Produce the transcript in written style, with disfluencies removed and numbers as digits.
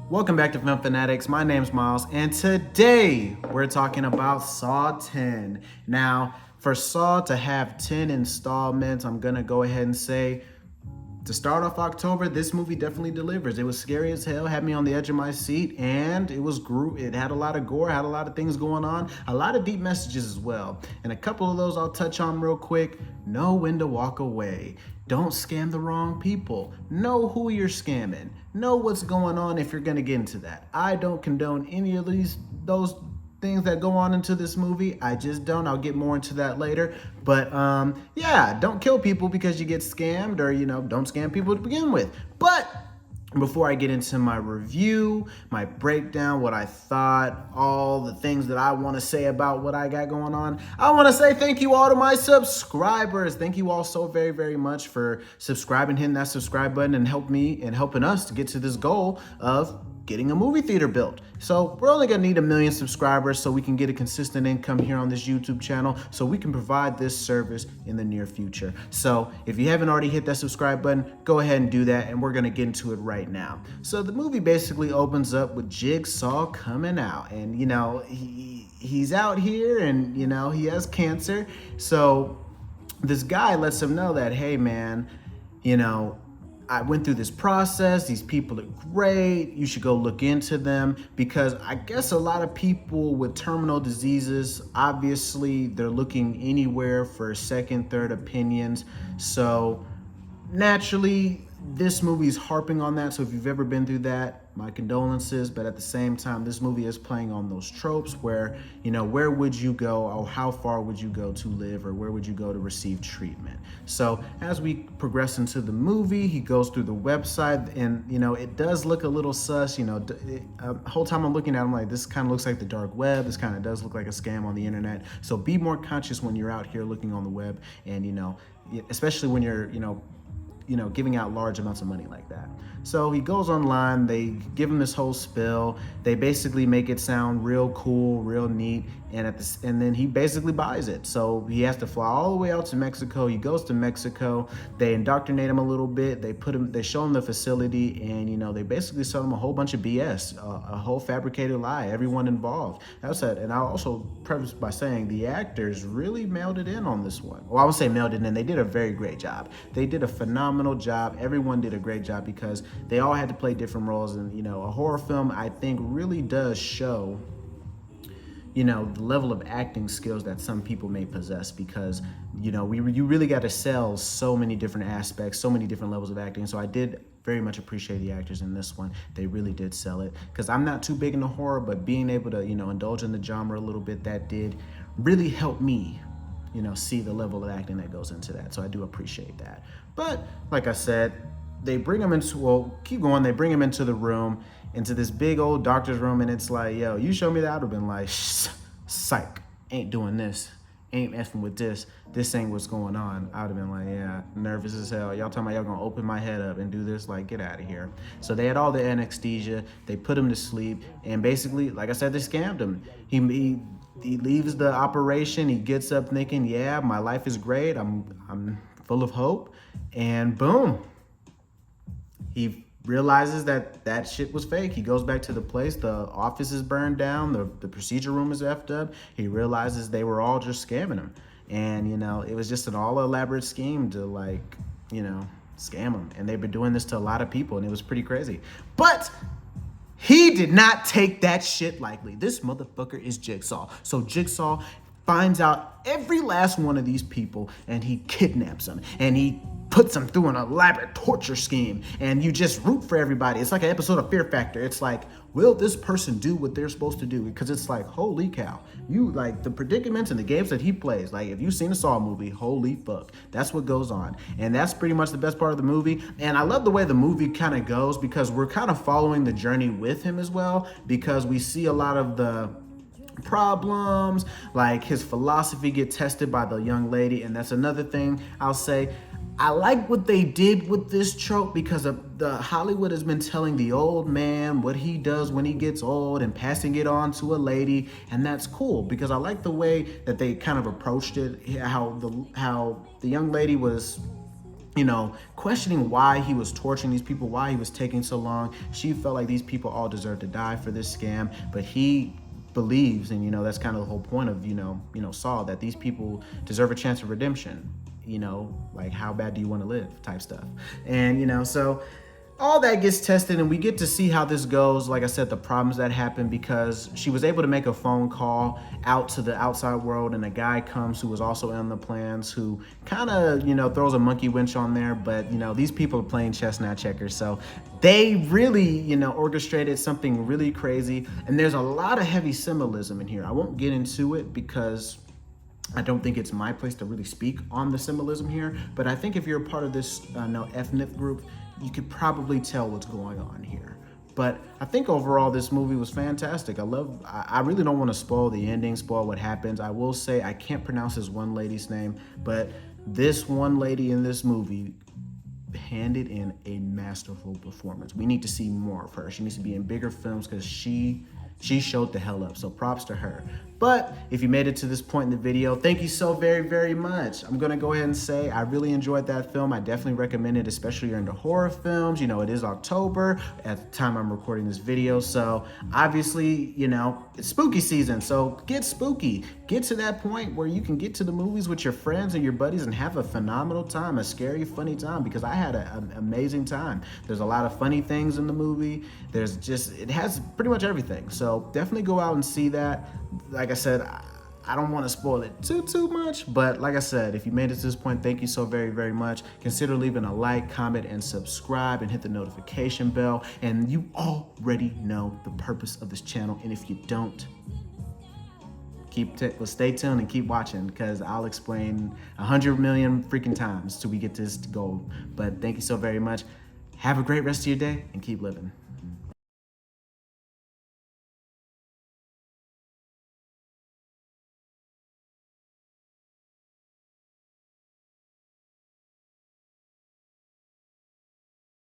Welcome back to Film Fanatics. My name's Miles, and today we're talking about Saw 10. Now, for Saw to have 10 installments, I'm gonna go ahead and say to start off October, this movie definitely delivers. It was scary as hell, had me on the edge of my seat, and it had a lot of gore, had a lot of things going on, a lot of deep messages as well. And a couple of those I'll touch on real quick. Know when to walk away. Don't scam the wrong people. Know who you're scamming. Know what's going on if you're gonna get into that. I don't condone any of those things that go on into this movie. I just don't. I'll get more into that later. But yeah, don't kill people because you get scammed, or don't scam people to begin with. But before I get into my review, my breakdown, what I thought, all the things that I want to say about what I got going on, I want to say thank you all to my subscribers. Thank you all so very, very much for subscribing, hitting that subscribe button, and helping us to get to this goal of getting a movie theater built. So we're only gonna need 1 million subscribers so we can get a consistent income here on this YouTube channel so we can provide this service in the near future. So if you haven't already hit that subscribe button, go ahead and do that, and we're gonna get into it right now. So the movie basically opens up with Jigsaw coming out, and he's out here, and he has cancer. So this guy lets him know that, hey man, I went through this process. These people are great. You should go look into them, because I guess a lot of people with terminal diseases, obviously, they're looking anywhere for second, third opinions. So naturally, this movie is harping on that. So if you've ever been through that, my condolences. But at the same time, this movie is playing on those tropes where, where would you go, or how far would you go to live, or where would you go to receive treatment? So as we progress into the movie, he goes through the website, and it does look a little sus. The whole time I'm looking at it, I'm like, this kind of looks like the dark web. This kind of does look like a scam on the internet. So be more conscious when you're out here looking on the web, and especially when you're giving out large amounts of money like that. So he goes online, they give him this whole spill. They basically make it sound real cool, real neat, and then he basically buys it. So he has to fly all the way out to Mexico. He goes to Mexico. They indoctrinate him a little bit. They show him the facility, and they basically sell him a whole bunch of BS, a whole fabricated lie. Everyone involved. That's it. And I'll also preface by saying the actors really mailed it in on this one. Well, I would say mailed it in. They did a very great job. They did a phenomenal job. Everyone did a great job, because they all had to play different roles. And a horror film, I think, really does show the level of acting skills that some people may possess, because you really got to sell so many different aspects, so many different levels of acting. So I did very much appreciate the actors in this one. They really did sell it, because I'm not too big into horror, but being able to indulge in the genre a little bit, that did really help me see the level of acting that goes into that. So I do appreciate that. But like I said, they bring him into, they bring him into the room, into this big old doctor's room, and it's like, yo, you show me that, I would have been like, psych, ain't doing this, ain't effing with this ain't what's going on. I would have been like, yeah, nervous as hell. Y'all talking about y'all gonna open my head up and do this? Like, get out of here. So they had all the anesthesia, they put him to sleep, and basically, like I said, they scammed him. He leaves the operation, he gets up thinking, yeah, my life is great, I'm full of hope, and boom, he realizes that shit was fake. He goes back to the place, the office is burned down, the procedure room is effed up. He realizes they were all just scamming him, and it was just an all elaborate scheme to scam him, and they've been doing this to a lot of people, and it was pretty crazy. But he did not take that shit lightly. This motherfucker is Jigsaw. So Jigsaw finds out every last one of these people, and he kidnaps them, and he puts them through an elaborate torture scheme, and you just root for everybody. It's like an episode of Fear Factor. It's like, will this person do what they're supposed to do? Because it's like, holy cow, the predicaments and the games that he plays, like, if you've seen a Saw movie, holy fuck, that's what goes on. And that's pretty much the best part of the movie. And I love the way the movie kind of goes, because we're kind of following the journey with him as well, because we see a lot of the problems, like his philosophy get tested by the young lady. And that's another thing I'll say. I like what they did with this trope, because the Hollywood has been telling the old man what he does when he gets old and passing it on to a lady, and that's cool, because I like the way that they kind of approached it, how the young lady was questioning why he was torturing these people, why he was taking so long. She felt like these people all deserved to die for this scam, but he believes, and that's kind of the whole point of Saw, that these people deserve a chance of redemption. Like, how bad do you want to live, type stuff. And so all that gets tested, and we get to see how this goes. Like I said, the problems that happen, because she was able to make a phone call out to the outside world, and a guy comes who was also in the plans, who kind of throws a monkey wrench on there. But these people are playing chess, not checkers, so they really orchestrated something really crazy. And there's a lot of heavy symbolism in here. I won't get into it because I don't think it's my place to really speak on the symbolism here, but I think if you're a part of this ethnic group, you could probably tell what's going on here. But I think overall this movie was fantastic. I really don't want to spoil the ending, spoil what happens. I will say I can't pronounce this one lady's name, but this one lady in this movie handed in a masterful performance. We need to see more of her. She needs to be in bigger films, because she showed the hell up. So props to her. But if you made it to this point in the video, thank you so very, very much. I'm gonna go ahead and say I really enjoyed that film. I definitely recommend it, especially if you're into horror films. It is October at the time I'm recording this video. So obviously, it's spooky season. So get spooky. Get to that point where you can get to the movies with your friends and your buddies and have a phenomenal time, a scary, funny time, because I had an amazing time. There's a lot of funny things in the movie. It has pretty much everything. So definitely go out and see that. Like I said, I don't want to spoil it too much, but like I said, if you made it to this point, thank you so very, very much. Consider leaving a like, comment, and subscribe, and hit the notification bell. And you already know the purpose of this channel. And if you don't, stay tuned and keep watching, because I'll explain 100 million freaking times till we get to this goal. But thank you so very much. Have a great rest of your day and keep living.